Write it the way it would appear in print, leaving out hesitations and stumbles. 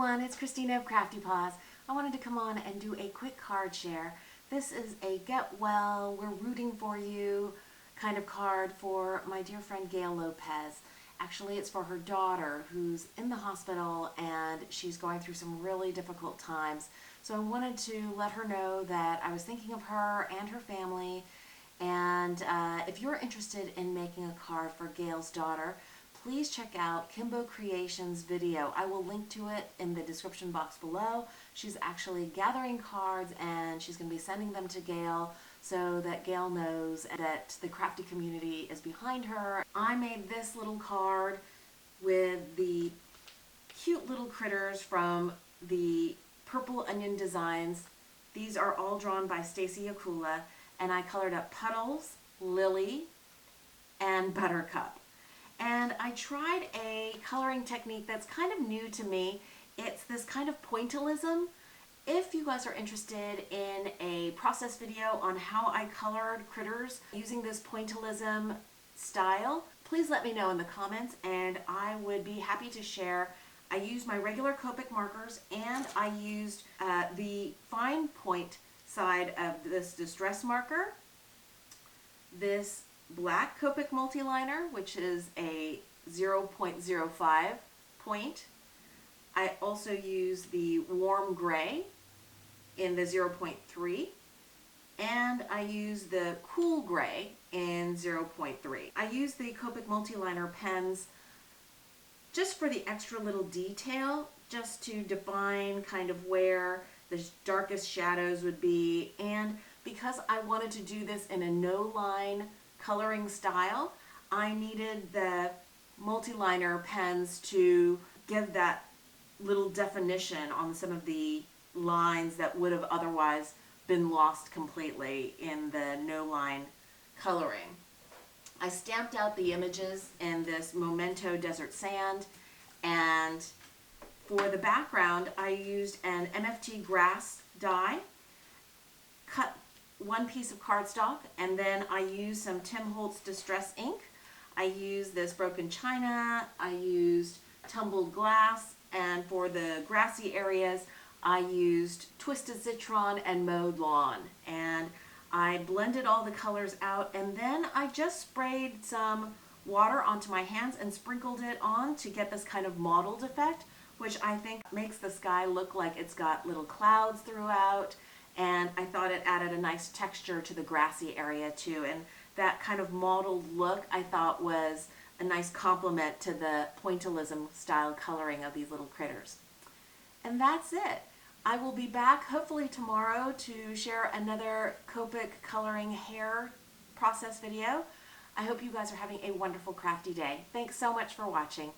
everyone, it's Christina of CraftyPaws. I wanted to come on and do a quick card share. This is a get well, we're rooting for you kind of card for my dear friend Gail Lopez. Actually, it's for her daughter who's in the hospital and she's going through some really difficult times. So I wanted to let her know that I was thinking of her and her family. And if you're interested in making a card for Gail's daughter, please check out Kimbo Creations' video. I will link to it in the description box below. She's actually gathering cards and she's going to be sending them to Gail so that Gail knows that the crafty community is behind her. I made this little card with the cute little critters from the Purple Onion Designs. These are all drawn by Stacy Akula, and I colored up Puddles, Lily, and Buttercup. And I tried a coloring technique that's kind of new to me. It's this kind of pointillism. If you guys are interested in a process video on how I colored critters using this pointillism style, please let me know in the comments and I would be happy to share. I used my regular Copic markers and I used the fine point side of this distress marker, this black Copic multiliner, which is a 0.05 point. I also use the warm gray in the 0.3, and I use the cool gray in 0.3. I use the Copic multiliner pens just for the extra little detail, just to define kind of where the darkest shadows would be, and because I wanted to do this in a no-line coloring style, I needed the multiliner pens to give that little definition on some of the lines that would have otherwise been lost completely in the no-line coloring. I stamped out the images in this Memento Desert Sand, and for the background I used an MFT grass die, cut one piece of cardstock, and then I used some Tim Holtz Distress ink. I used this broken china, I used tumbled glass, and for the grassy areas I used Twisted Citron and Mowed Lawn. And I blended all the colors out, and then I just sprayed some water onto my hands and sprinkled it on to get this kind of mottled effect, which I think makes the sky look like it's got little clouds throughout. And I thought it added a nice texture to the grassy area too. And that kind of mottled look I thought was a nice complement to the pointillism style coloring of these little critters. And that's it. I will be back hopefully tomorrow to share another Copic coloring hair process video. I hope you guys are having a wonderful crafty day. Thanks so much for watching.